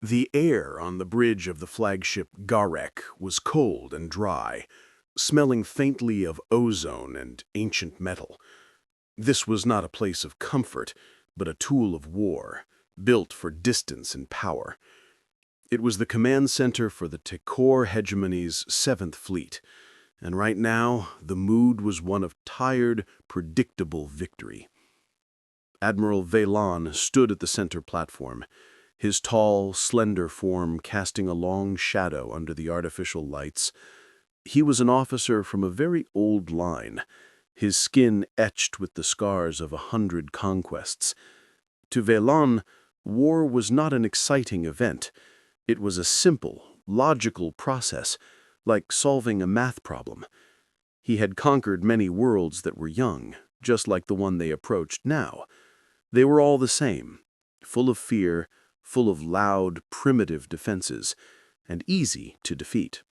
The air on the bridge of the flagship Garek was cold and dry, smelling faintly of ozone and ancient metal. This was not a place of comfort, but a tool of war, built for distance and power. It was the command center for the Tekor hegemony's 7th Fleet, and right now the mood was one of tired, predictable victory. Admiral Velan stood at the center platform, his tall, slender form casting a long shadow under the artificial lights. He was an officer from a very old line, his skin etched with the scars of 100 conquests. To Velan, war was not an exciting event. It was a simple, logical process, like solving a math problem. He had conquered many worlds that were young, just like the one they approached now. They were all the same, full of fear, full of loud, primitive defenses, and easy to defeat.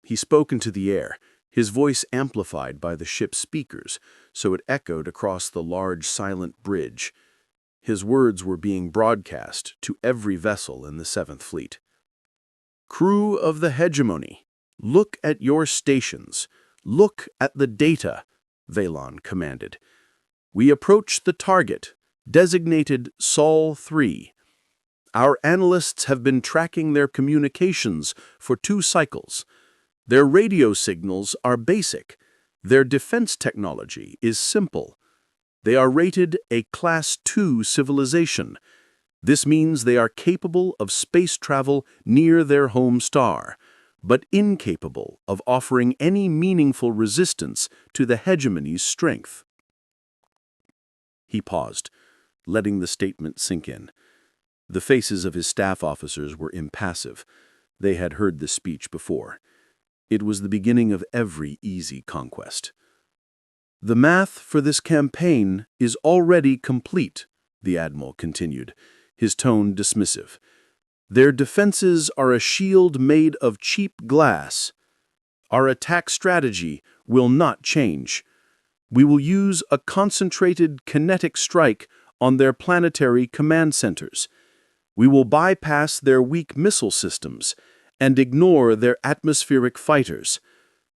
He spoke into the air, his voice amplified by the ship's speakers, so it echoed across the large, silent bridge. His words were being broadcast to every vessel in the 7th Fleet. "Crew of the hegemony, look at your stations. Look at the data," Velan commanded. "We approach the target, designated Sol 3. Our analysts have been tracking their communications for 2 cycles. Their radio signals are basic. Their defense technology is simple. They are rated a Class 2 civilization. This means they are capable of space travel near their home star, but incapable of offering any meaningful resistance to the hegemony's strength." He paused, letting the statement sink in. The faces of his staff officers were impassive. They had heard this speech before. It was the beginning of every easy conquest. "The math for this campaign is already complete," the Admiral continued, his tone dismissive. "Their defenses are a shield made of cheap glass. Our attack strategy will not change. We will use a concentrated kinetic strike on their planetary command centers. We will bypass their weak missile systems and ignore their atmospheric fighters.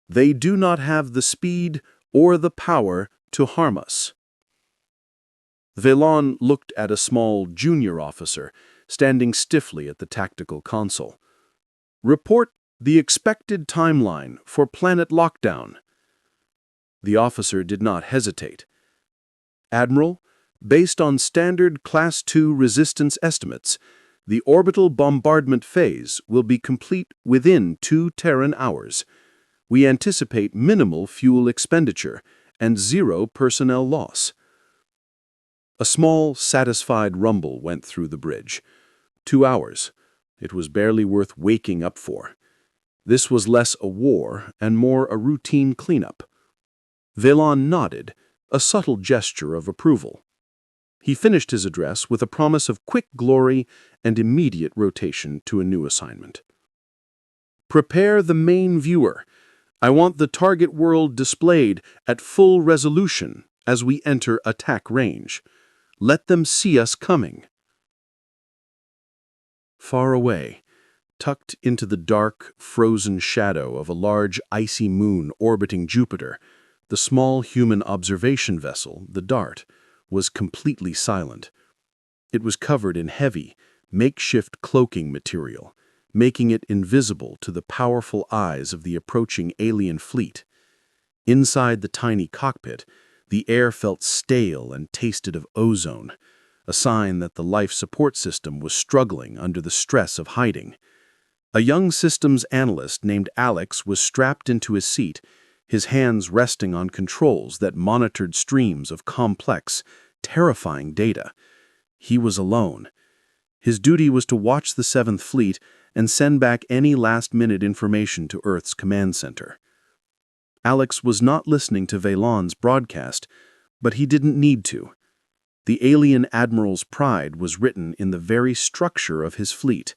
They do not have the speed or the power to harm us." Velan looked at a small junior officer standing stiffly at the tactical console. "Report the expected timeline for planet lockdown." The officer did not hesitate. "Admiral, based on standard Class 2 resistance estimates, the orbital bombardment phase will be complete within 2 Terran hours. We anticipate minimal fuel expenditure and 0 personnel loss." A small, satisfied rumble went through the bridge. 2 hours. It was barely worth waking up for. This was less a war and more a routine cleanup. Velan nodded, a subtle gesture of approval. He finished his address with a promise of quick glory and immediate rotation to a new assignment. "Prepare the main viewer. I want the target world displayed at full resolution as we enter attack range. Let them see us coming." Far away, tucked into the dark, frozen shadow of a large icy moon orbiting Jupiter, the small human observation vessel, the DART, was completely silent. It was covered in heavy, makeshift cloaking material, making it invisible to the powerful eyes of the approaching alien fleet. Inside the tiny cockpit, the air felt stale and tasted of ozone, a sign that the life support system was struggling under the stress of hiding. A young systems analyst named Alex was strapped into his seat, his hands resting on controls that monitored streams of complex, terrifying data. He was alone. His duty was to watch the 7th Fleet and send back any last-minute information to Earth's command center. Alex was not listening to Velan's broadcast, but he didn't need to. The alien admiral's pride was written in the very structure of his fleet.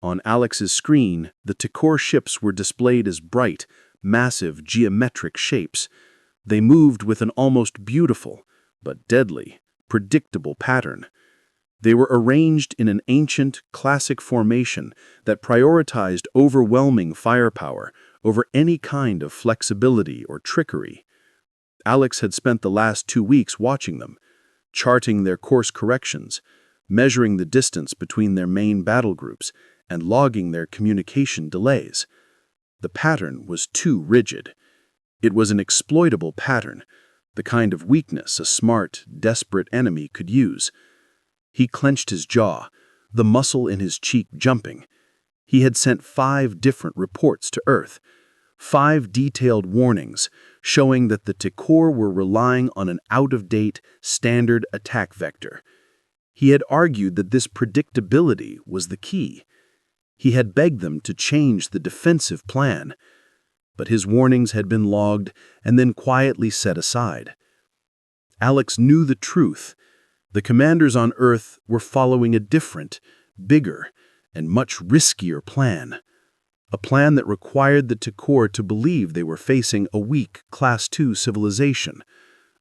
On Alex's screen, the Tekor ships were displayed as bright, massive geometric shapes. They moved with an almost beautiful, but deadly, predictable pattern. They were arranged in an ancient, classic formation that prioritized overwhelming firepower over any kind of flexibility or trickery. Alex had spent the last 2 weeks watching them, charting their course corrections, measuring the distance between their main battle groups, and logging their communication delays. The pattern was too rigid. It was an exploitable pattern, the kind of weakness a smart, desperate enemy could use. He clenched his jaw, the muscle in his cheek jumping. He had sent 5 different reports to Earth, 5 detailed warnings showing that the Tikor were relying on an out-of-date, standard attack vector. He had argued that this predictability was the key. He had begged them to change the defensive plan, but his warnings had been logged and then quietly set aside. Alex knew the truth. The commanders on Earth were following a different, bigger, and much riskier plan. A plan that required the Tikor to believe they were facing a weak Class II civilization.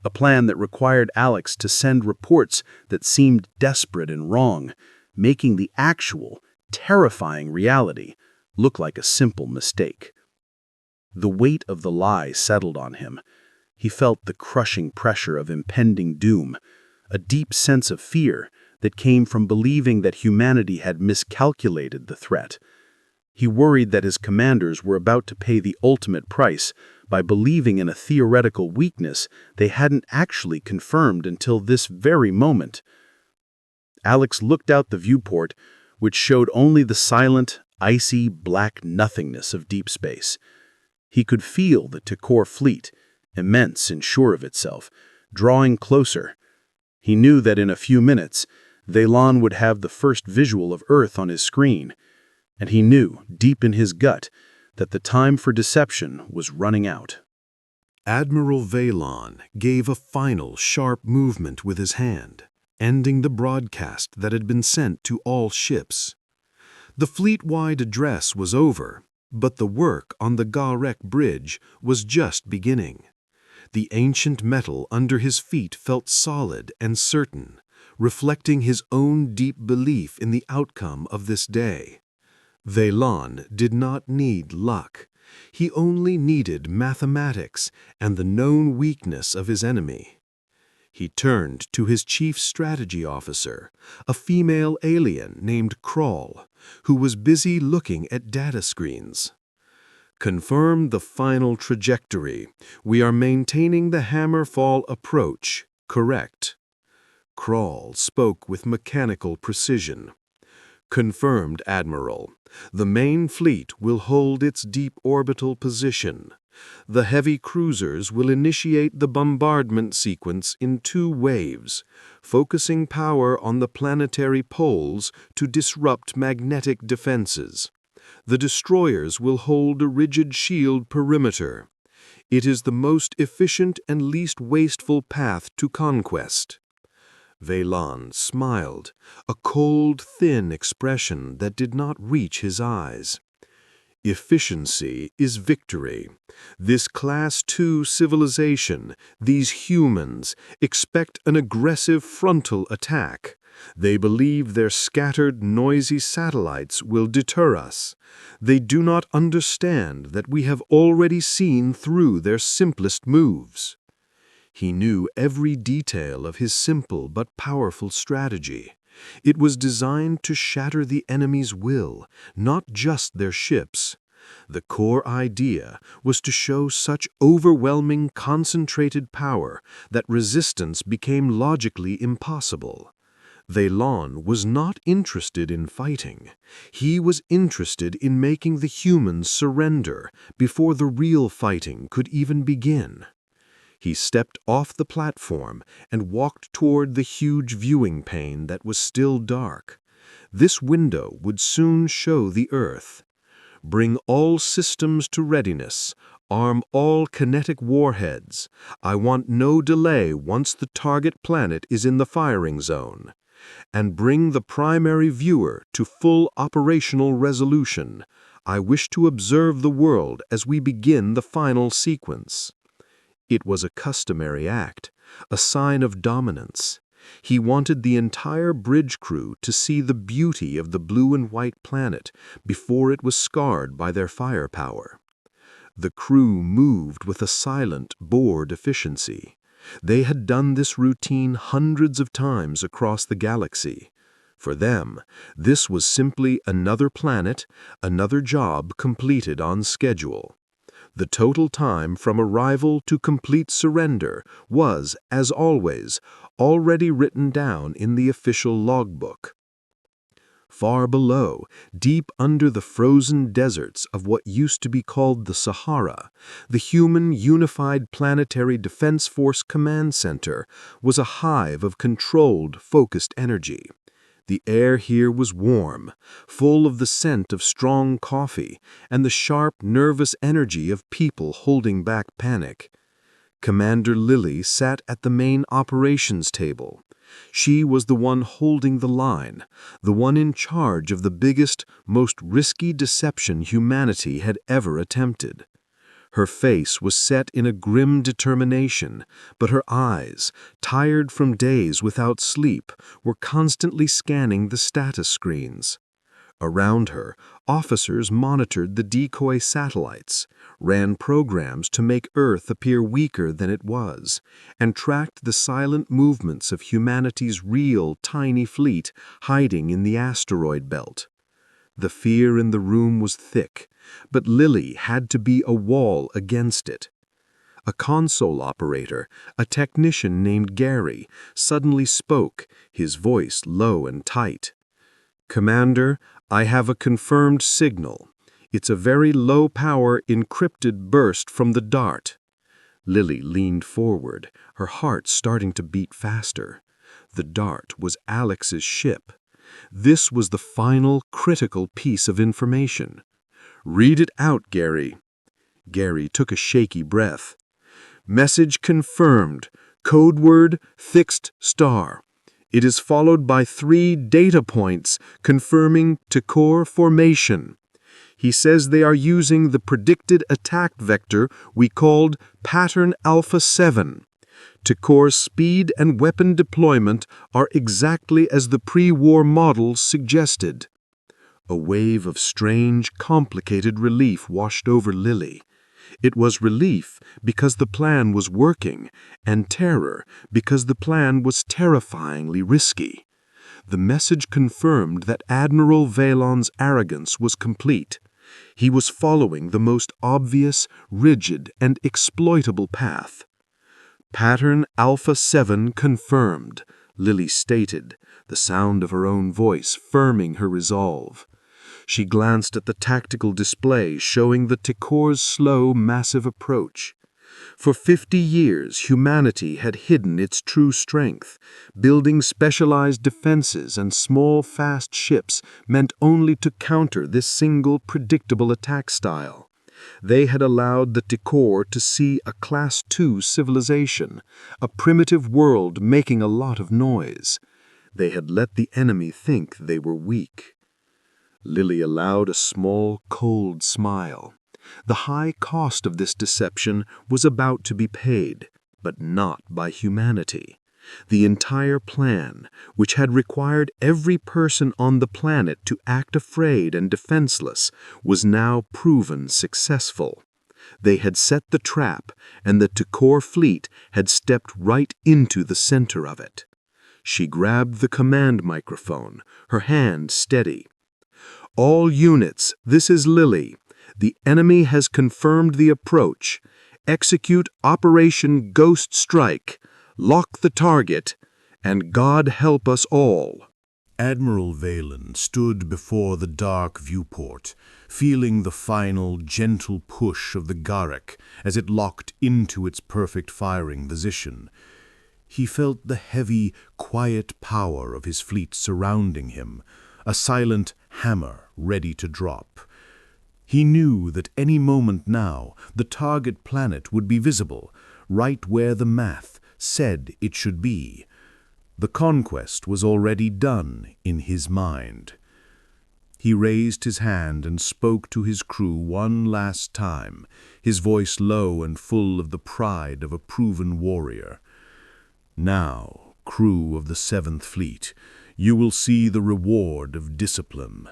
A plan that required Alex to send reports that seemed desperate and wrong, making the actual, terrifying reality look like a simple mistake. The weight of the lie settled on him. He felt the crushing pressure of impending doom, a deep sense of fear that came from believing that humanity had miscalculated the threat. He worried that his commanders were about to pay the ultimate price by believing in a theoretical weakness they hadn't actually confirmed until this very moment. Alex looked out the viewport, which showed only the silent, icy, black nothingness of deep space. He could feel the Tikor fleet, immense and sure of itself, drawing closer. He knew that in a few minutes, Vaylon would have the first visual of Earth on his screen, and he knew, deep in his gut, that the time for deception was running out. Admiral Vaylon gave a final, sharp movement with his hand, ending the broadcast that had been sent to all ships. The fleet-wide address was over, but the work on the Galactic Bridge was just beginning. The ancient metal under his feet felt solid and certain, reflecting his own deep belief in the outcome of this day. Vaylon did not need luck. He only needed mathematics and the known weakness of his enemy. He turned to his chief strategy officer, a female alien named Crawl, who was busy looking at data screens. "Confirm the final trajectory. We are maintaining the Hammerfall approach, correct?" Crawl spoke with mechanical precision. "Confirmed, Admiral. The main fleet will hold its deep orbital position. The heavy cruisers will initiate the bombardment sequence in 2 waves, focusing power on the planetary poles to disrupt magnetic defenses. The destroyers will hold a rigid shield perimeter. It is the most efficient and least wasteful path to conquest." Vaylon smiled, a cold, thin expression that did not reach his eyes. "Efficiency is victory. This Class II civilization, these humans, expect an aggressive frontal attack. They believe their scattered, noisy satellites will deter us. They do not understand that we have already seen through their simplest moves." He knew every detail of his simple but powerful strategy. It was designed to shatter the enemy's will, not just their ships. The core idea was to show such overwhelming, concentrated power that resistance became logically impossible. Vaylon was not interested in fighting. He was interested in making the humans surrender before the real fighting could even begin. He stepped off the platform and walked toward the huge viewing pane that was still dark. This window would soon show the Earth. "Bring all systems to readiness. Arm all kinetic warheads. I want no delay once the target planet is in the firing zone. And bring the primary viewer to full operational resolution. I wish to observe the world as we begin the final sequence." It was a customary act, a sign of dominance. He wanted the entire bridge crew to see the beauty of the blue and white planet before it was scarred by their firepower. The crew moved with a silent, bored efficiency. They had done this routine hundreds of times across the galaxy. For them, this was simply another planet, another job completed on schedule. The total time from arrival to complete surrender was, as always, already written down in the official logbook. Far below, deep under the frozen deserts of what used to be called the Sahara, the human Unified Planetary Defense Force Command Center was a hive of controlled, focused energy. The air here was warm, full of the scent of strong coffee and the sharp, nervous energy of people holding back panic. Commander Lily sat at the main operations table. She was the one holding the line, the one in charge of the biggest, most risky deception humanity had ever attempted. Her face was set in a grim determination, but her eyes, tired from days without sleep, were constantly scanning the status screens. Around her, officers monitored the decoy satellites, ran programs to make Earth appear weaker than it was, and tracked the silent movements of humanity's real, tiny fleet hiding in the asteroid belt. The fear in the room was thick, but Lily had to be a wall against it. A console operator, a technician named Gary, suddenly spoke, his voice low and tight. "Commander, I have a confirmed signal. It's a very low-power encrypted burst from the DART." Lily leaned forward, her heart starting to beat faster. The DART was Alex's ship. This was the final, critical piece of information. "Read it out, Gary." Gary took a shaky breath. "Message confirmed. Code word fixed star. It is followed by 3 data points confirming Tikor formation. He says they are using the predicted attack vector we called Pattern Alpha 7. Tikor's speed and weapon deployment are exactly as the pre-war models suggested." A wave of strange, complicated relief washed over Lily. It was relief because the plan was working, and terror because the plan was terrifyingly risky. The message confirmed that Admiral Valon's arrogance was complete. He was following the most obvious, rigid, and exploitable path. "Pattern Alpha 7 confirmed," Lily stated, the sound of her own voice firming her resolve. She glanced at the tactical display showing the Tikor's slow, massive approach. For 50 years, humanity had hidden its true strength, building specialized defenses and small, fast ships meant only to counter this single, predictable attack style. They had allowed the Tikor to see a Class II civilization, a primitive world making a lot of noise. They had let the enemy think they were weak. Lily allowed a small, cold smile. The high cost of this deception was about to be paid, but not by humanity. The entire plan, which had required every person on the planet to act afraid and defenseless, was now proven successful. They had set the trap, and the Tikor fleet had stepped right into the center of it. She grabbed the command microphone, her hand steady. "All units, this is Lily. The enemy has confirmed the approach. Execute Operation Ghost Strike. Lock the target, and God help us all." Admiral Valon stood before the dark viewport, feeling the final, gentle push of the Garek as it locked into its perfect firing position. He felt the heavy, quiet power of his fleet surrounding him, a silent hammer ready to drop. He knew that any moment now the target planet would be visible, right where the math said it should be. The conquest was already done in his mind. He raised his hand and spoke to his crew one last time, his voice low and full of the pride of a proven warrior. "Now, crew of the 7th Fleet, you will see the reward of discipline.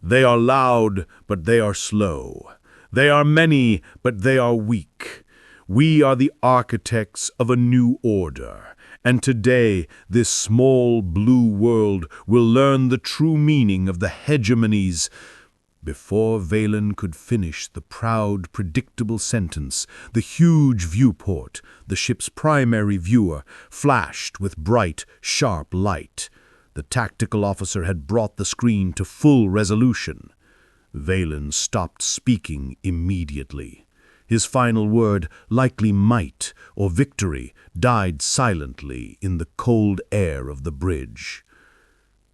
They are loud, but they are slow. They are many, but they are weak. We are the architects of a new order, and today this small blue world will learn the true meaning of the hegemonies. Before Valen could finish the proud, predictable sentence, the huge viewport, the ship's primary viewer, flashed with bright, sharp light. The tactical officer had brought the screen to full resolution. Valen stopped speaking immediately. His final word, likely might or victory, died silently in the cold air of the bridge.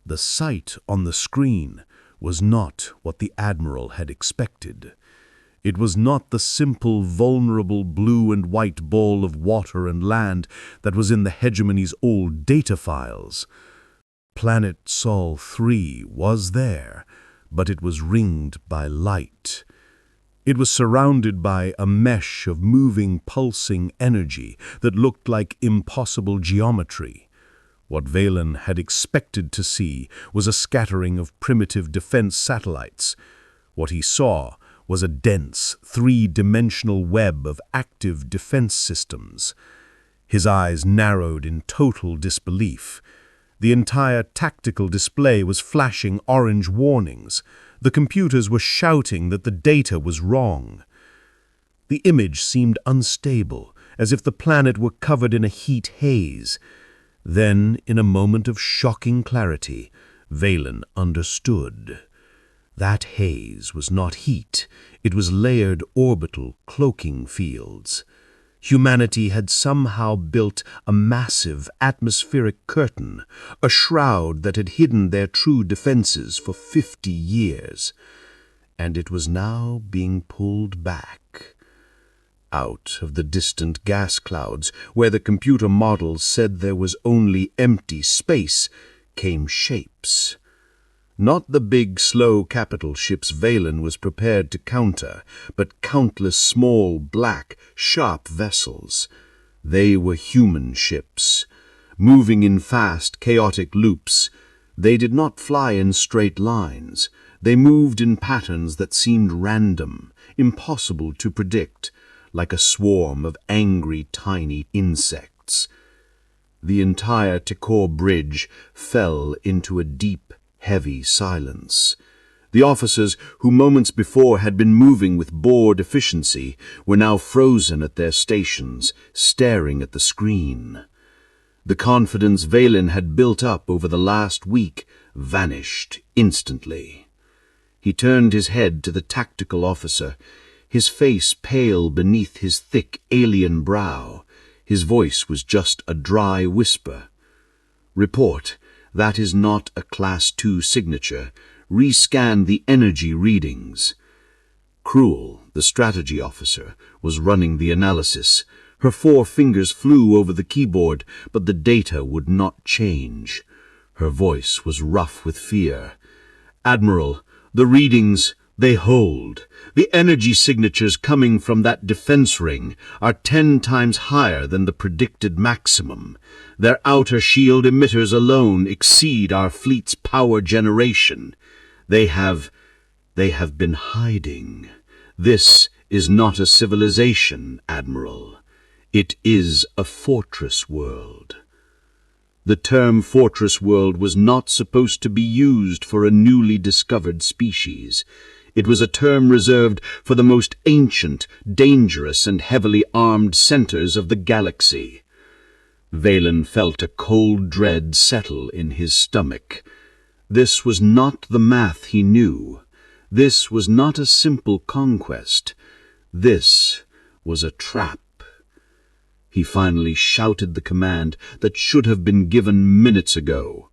The sight on the screen was not what the Admiral had expected. It was not the simple, vulnerable blue and white ball of water and land that was in the hegemony's old data files. Planet Sol 3 was there, but it was ringed by light. It was surrounded by a mesh of moving, pulsing energy that looked like impossible geometry. What Valen had expected to see was a scattering of primitive defense satellites. What he saw was a dense, three-dimensional web of active defense systems. His eyes narrowed in total disbelief. The entire tactical display was flashing orange warnings. The computers were shouting that the data was wrong. The image seemed unstable, as if the planet were covered in a heat haze. Then, in a moment of shocking clarity, Valen understood. That haze was not heat. It was layered orbital cloaking fields. Humanity had somehow built a massive atmospheric curtain, a shroud that had hidden their true defenses for 50 years. And it was now being pulled back. Out of the distant gas clouds, where the computer models said there was only empty space, came shapes. Not the big, slow capital ships Valen was prepared to counter, but countless small, black, sharp vessels. They were human ships, moving in fast, chaotic loops. They did not fly in straight lines. They moved in patterns that seemed random, impossible to predict, like a swarm of angry, tiny insects. The entire Tekor bridge fell into a deep, heavy silence. The officers, who moments before had been moving with bored efficiency, were now frozen at their stations, staring at the screen. The confidence Valen had built up over the last week vanished instantly. He turned his head to the tactical officer, his face pale beneath his thick alien brow. His voice was just a dry whisper. "Report. That is not a Class 2 signature. Rescan the energy readings." Cruel, the strategy officer, was running the analysis. Her 4 fingers flew over the keyboard, but the data would not change. Her voice was rough with fear. "Admiral, the readings, they hold. The energy signatures coming from that defense ring are 10 times higher than the predicted maximum. Their outer shield emitters alone exceed our fleet's power generation. They have been hiding. This is not a civilization, Admiral. It is a fortress world." The term fortress world was not supposed to be used for a newly discovered species. It was a term reserved for the most ancient, dangerous, and heavily armed centers of the galaxy. Valen felt a cold dread settle in his stomach. This was not the math he knew. This was not a simple conquest. This was a trap. He finally shouted the command that should have been given minutes ago.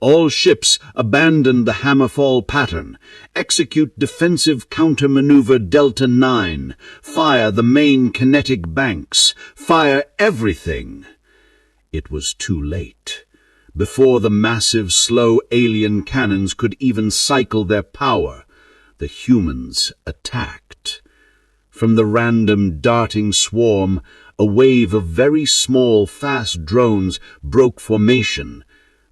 "All ships abandon the hammerfall pattern. Execute defensive counter-maneuver Delta 9. Fire the main kinetic banks. Fire everything." It was too late. Before the massive, slow alien cannons could even cycle their power, the humans attacked. From the random darting swarm, a wave of very small, fast drones broke formation.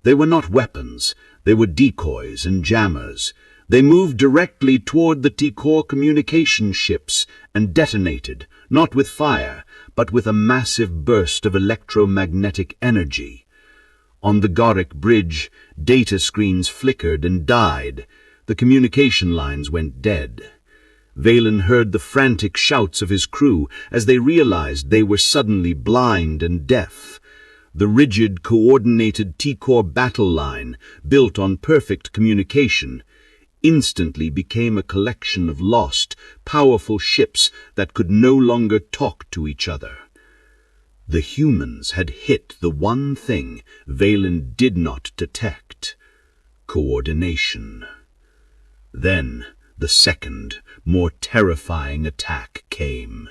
They were not weapons. They were decoys and jammers. They moved directly toward the T-Core communication ships and detonated, not with fire, but with a massive burst of electromagnetic energy. On the Galactic bridge, data screens flickered and died. The communication lines went dead. Valen heard the frantic shouts of his crew as they realized they were suddenly blind and deaf. The rigid, coordinated T-Core battle line, built on perfect communication, instantly became a collection of lost, powerful ships that could no longer talk to each other. The humans had hit the one thing Valen did not detect: coordination. Then the second, more terrifying attack came.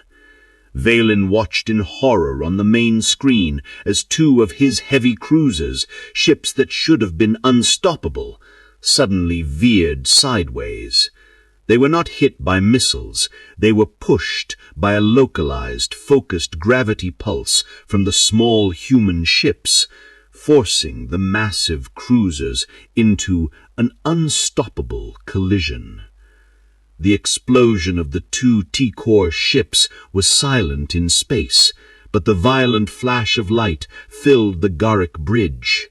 Valen watched in horror on the main screen as two of his heavy cruisers, ships that should have been unstoppable, suddenly veered sideways. They were not hit by missiles. They were pushed by a localized, focused gravity pulse from the small human ships, forcing the massive cruisers into an unstoppable collision. The explosion of the two T-Core ships was silent in space, but the violent flash of light filled the Galactic bridge.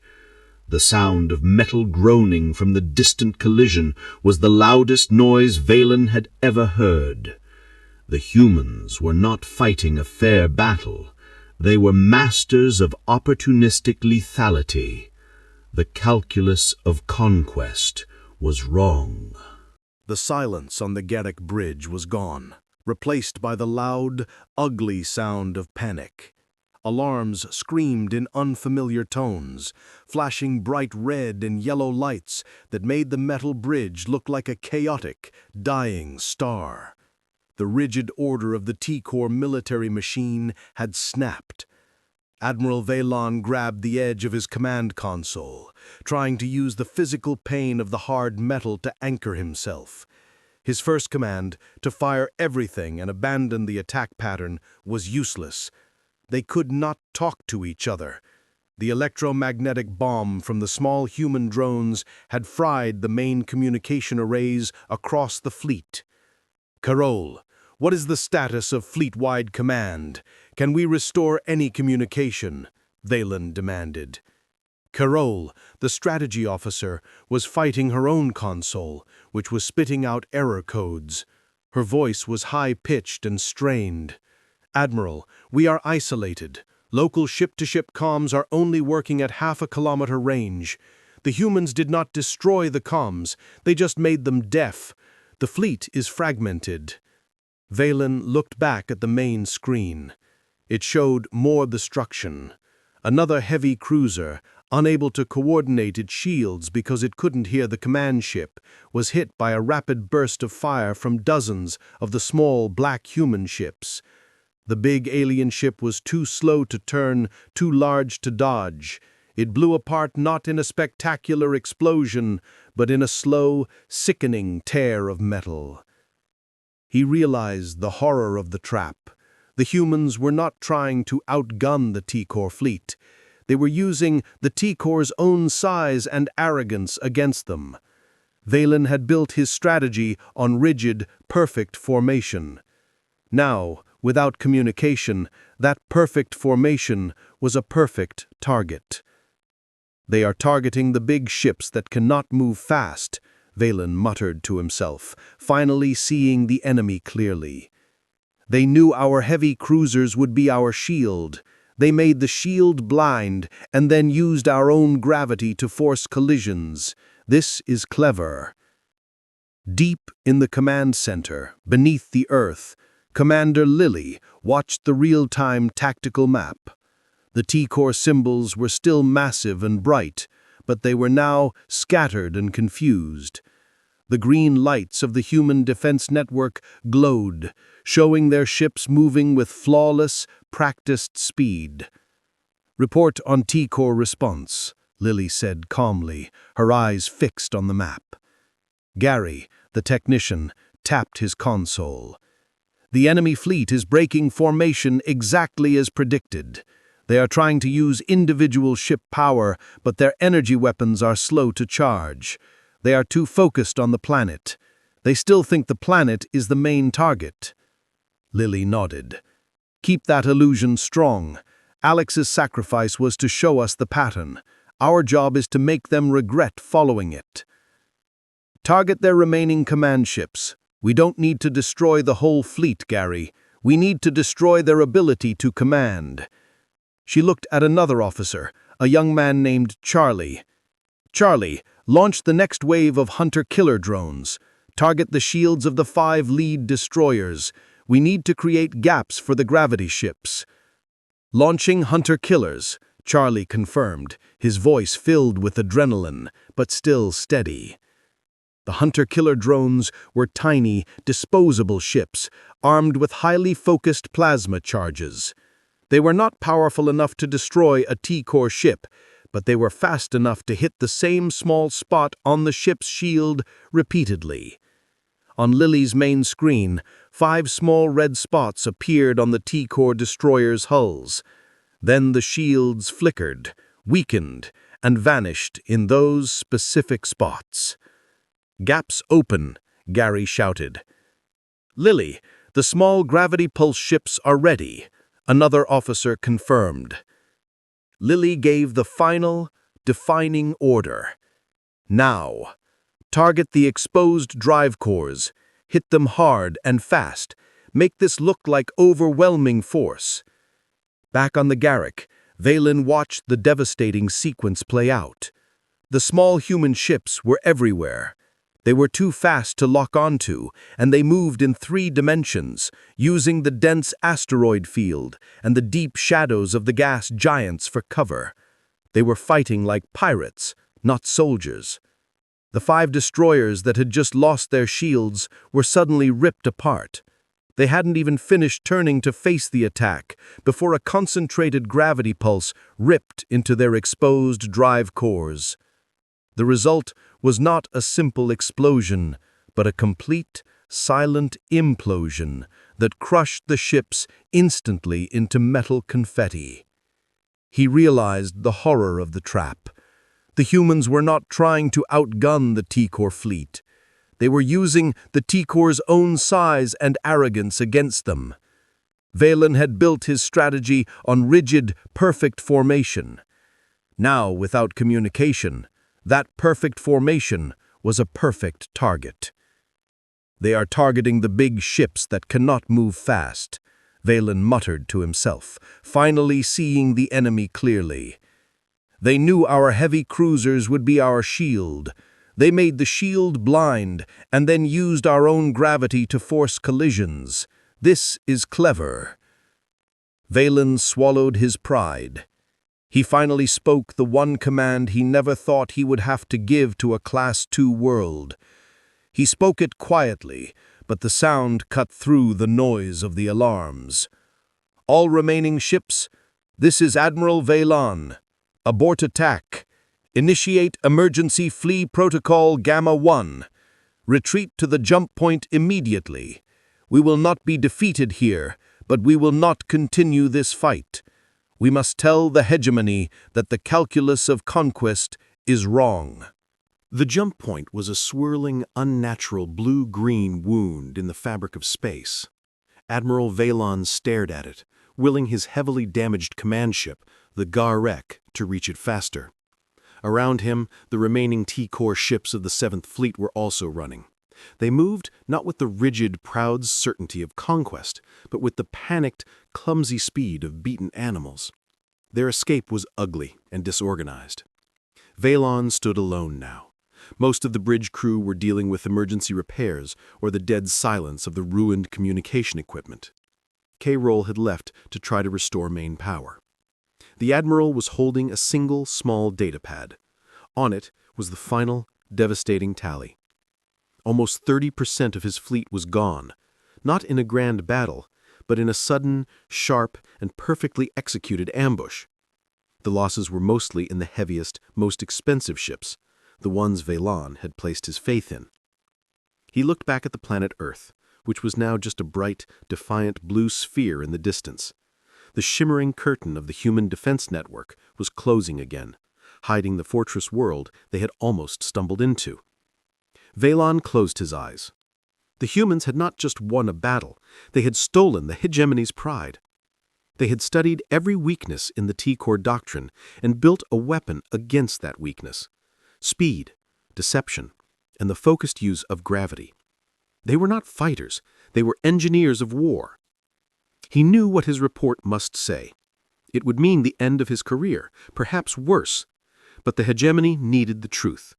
The sound of metal groaning from the distant collision was the loudest noise Valen had ever heard. The humans were not fighting a fair battle. They were masters of opportunistic lethality. The calculus of conquest was wrong. The silence on the Galactic bridge was gone, replaced by the loud, ugly sound of panic. Alarms screamed in unfamiliar tones, flashing bright red and yellow lights that made the metal bridge look like a chaotic, dying star. The rigid order of the T-Core military machine had snapped. Admiral Valen grabbed the edge of his command console, trying to use the physical pain of the hard metal to anchor himself. His first command, to fire everything and abandon the attack pattern, was useless. They could not talk to each other. The electromagnetic bomb from the small human drones had fried the main communication arrays across the fleet. "Carol, what is the status of fleet-wide command? Can we restore any communication?" Valen demanded. Carol, the strategy officer, was fighting her own console, which was spitting out error codes. Her voice was high-pitched and strained. "Admiral, we are isolated. Local ship-to-ship comms are only working at half a kilometer range. The humans did not destroy the comms, they just made them deaf. The fleet is fragmented." Valen looked back at the main screen. It showed more destruction. Another heavy cruiser, unable to coordinate its shields because it couldn't hear the command ship, was hit by a rapid burst of fire from dozens of the small black human ships. The big alien ship was too slow to turn, too large to dodge. It blew apart not in a spectacular explosion, but in a slow, sickening tear of metal. He realized the horror of the trap. The humans were not trying to outgun the T-Core fleet. They were using the T-Core's own size and arrogance against them. Valen had built his strategy on rigid, perfect formation. Now, without communication, that perfect formation was a perfect target. "They are targeting the big ships that cannot move fast," Valen muttered to himself, finally seeing the enemy clearly. "They knew our heavy cruisers would be our shield. They made the shield blind and then used our own gravity to force collisions. This is clever." Deep in the command center, beneath the Earth, Commander Lily watched the real-time tactical map. The T-Core symbols were still massive and bright, but they were now scattered and confused. The green lights of the human defense network glowed, showing their ships moving with flawless, practiced speed. "Report on T-Core response," Lily said calmly, her eyes fixed on the map. Gary, the technician, tapped his console. The enemy fleet is breaking formation exactly as predicted. They are trying to use individual ship power, but their energy weapons are slow to charge. They are too focused on the planet. They still think the planet is the main target." Lily nodded. "Keep that illusion strong. Alex's sacrifice was to show us the pattern. Our job is to make them regret following it. Target their remaining command ships. We don't need to destroy the whole fleet, Gary. We need to destroy their ability to command." She looked at another officer, a young man named Charlie. "Charlie, launch the next wave of hunter-killer drones. Target the shields of the 5 lead destroyers. We need to create gaps for the gravity ships." "Launching hunter-killers," Charlie confirmed, his voice filled with adrenaline, but still steady. The hunter-killer drones were tiny, disposable ships, armed with highly focused plasma charges. They were not powerful enough to destroy a T-Core ship, but they were fast enough to hit the same small spot on the ship's shield repeatedly. On Lily's main screen, 5 small red spots appeared on the T-Core destroyers' hulls. Then the shields flickered, weakened, and vanished in those specific spots. "Gaps open," Gary shouted. "Lily, the small gravity pulse ships are ready," another officer confirmed. Lily gave the final, defining order. "Now, target the exposed drive cores, hit them hard and fast, make this look like overwhelming force." Back on the Garrick, Valen watched the devastating sequence play out. The small human ships were everywhere. They were too fast to lock onto, and they moved in 3 dimensions, using the dense asteroid field and the deep shadows of the gas giants for cover. They were fighting like pirates, not soldiers. The 5 destroyers that had just lost their shields were suddenly ripped apart. They hadn't even finished turning to face the attack before a concentrated gravity pulse ripped into their exposed drive cores. The result was not a simple explosion, but a complete, silent implosion that crushed the ships instantly into metal confetti. He realized the horror of the trap. The humans were not trying to outgun the T-Core fleet. They were using the T-Core's own size and arrogance against them. Valen had built his strategy on rigid, perfect formation. Now, without communication, that perfect formation was a perfect target. "They are targeting the big ships that cannot move fast," Valen muttered to himself, finally seeing the enemy clearly. "They knew our heavy cruisers would be our shield. They made the shield blind and then used our own gravity to force collisions. This is clever." Valen swallowed his pride. He finally spoke the one command he never thought he would have to give to a Class II world. He spoke it quietly, but the sound cut through the noise of the alarms. "All remaining ships, this is Admiral Valen. Abort attack. Initiate emergency flee protocol Gamma 1. Retreat to the jump point immediately. We will not be defeated here, but we will not continue this fight. We must tell the hegemony that the calculus of conquest is wrong." The jump point was a swirling, unnatural blue-green wound in the fabric of space. Admiral Valen stared at it, willing his heavily damaged command ship, the Garek, to reach it faster. Around him, the remaining T-Core ships of the 7th Fleet were also running. They moved not with the rigid, proud certainty of conquest, but with the panicked, clumsy speed of beaten animals. Their escape was ugly and disorganized. Valen stood alone now. Most of the bridge crew were dealing with emergency repairs or the dead silence of the ruined communication equipment. K-Roll had left to try to restore main power. The Admiral was holding a single small datapad. On it was the final, devastating tally. Almost 30% of his fleet was gone, not in a grand battle, but in a sudden, sharp, and perfectly executed ambush. The losses were mostly in the heaviest, most expensive ships, the ones Valen had placed his faith in. He looked back at the planet Earth, which was now just a bright, defiant blue sphere in the distance. The shimmering curtain of the human defense network was closing again, hiding the fortress world they had almost stumbled into. Vaylon closed his eyes. The humans had not just won a battle, they had stolen the hegemony's pride. They had studied every weakness in the T-Core doctrine and built a weapon against that weakness: speed, deception, and the focused use of gravity. They were not fighters, they were engineers of war. He knew what his report must say. It would mean the end of his career, perhaps worse. But the hegemony needed the truth.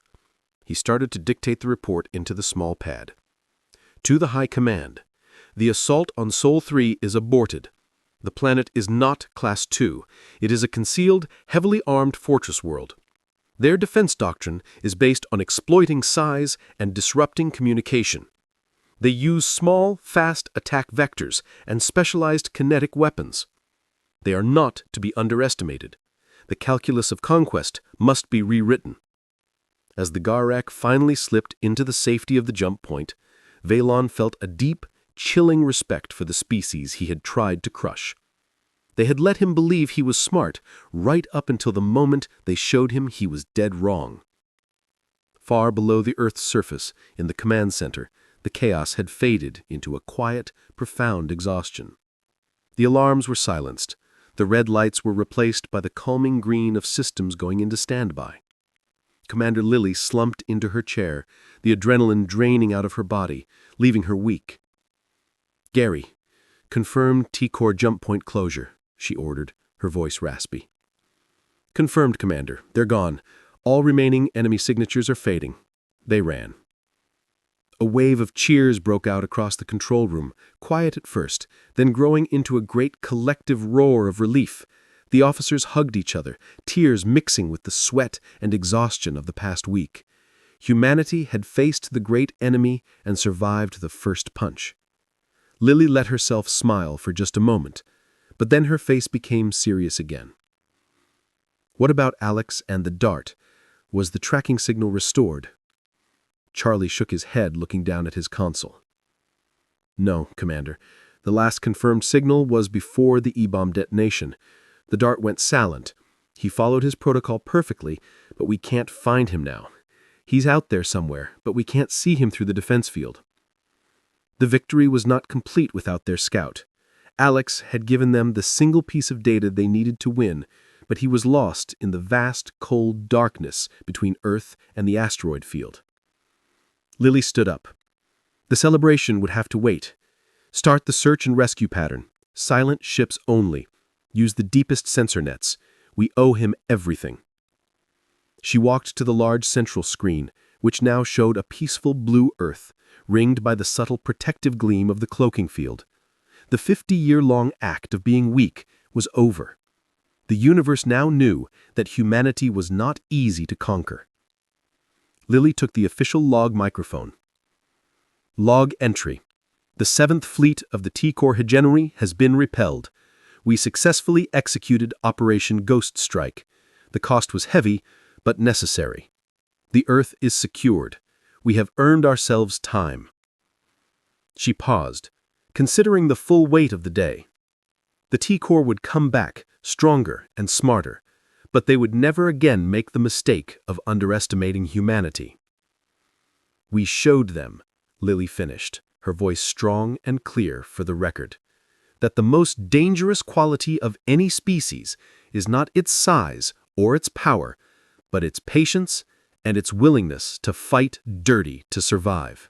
He started to dictate the report into the small pad. To the High Command, the assault on Sol 3 is aborted. The planet is not Class 2. It is a concealed, heavily armed fortress world. Their defense doctrine is based on exploiting size and disrupting communication. They use small, fast attack vectors and specialized kinetic weapons. They are not to be underestimated. The calculus of conquest must be rewritten. As the Garek finally slipped into the safety of the jump point, Vaylon felt a deep, chilling respect for the species he had tried to crush. They had let him believe he was smart right up until the moment they showed him he was dead wrong. Far below the Earth's surface, in the command center, the chaos had faded into a quiet, profound exhaustion. The alarms were silenced. The red lights were replaced by the calming green of systems going into standby. Commander Lily slumped into her chair, the adrenaline draining out of her body, leaving her weak. "Gary, confirmed T-Core jump point closure," she ordered, her voice raspy. "Confirmed, Commander. They're gone. All remaining enemy signatures are fading." They ran. A wave of cheers broke out across the control room, quiet at first, then growing into a great collective roar of relief. The officers hugged each other, tears mixing with the sweat and exhaustion of the past week. Humanity had faced the great enemy and survived the first punch. Lily let herself smile for just a moment, but then her face became serious again. What about Alex and the Dart? Was the tracking signal restored? Charlie shook his head, looking down at his console. "No, Commander. The last confirmed signal was before the E-bomb detonation. The Dart went silent. He followed his protocol perfectly, but we can't find him now. He's out there somewhere, but we can't see him through the defense field." The victory was not complete without their scout. Alex had given them the single piece of data they needed to win, but he was lost in the vast, cold darkness between Earth and the asteroid field. Lily stood up. The celebration would have to wait. Start the search and rescue pattern. Silent ships only. Use the deepest sensor nets. We owe him everything. She walked to the large central screen, which now showed a peaceful blue Earth, ringed by the subtle protective gleam of the cloaking field. The 50-year-long act of being weak was over. The universe now knew that humanity was not easy to conquer. Lily took the official log microphone. "Log entry. The 7th Fleet of the T-Core hegemony has been repelled. We successfully executed Operation Ghost Strike. The cost was heavy, but necessary. The Earth is secured. We have earned ourselves time." She paused, considering the full weight of the day. The T-Core would come back, stronger and smarter, but they would never again make the mistake of underestimating humanity. "We showed them," Lily finished, her voice strong and clear for the record, "that the most dangerous quality of any species is not its size or its power, but its patience and its willingness to fight dirty to survive."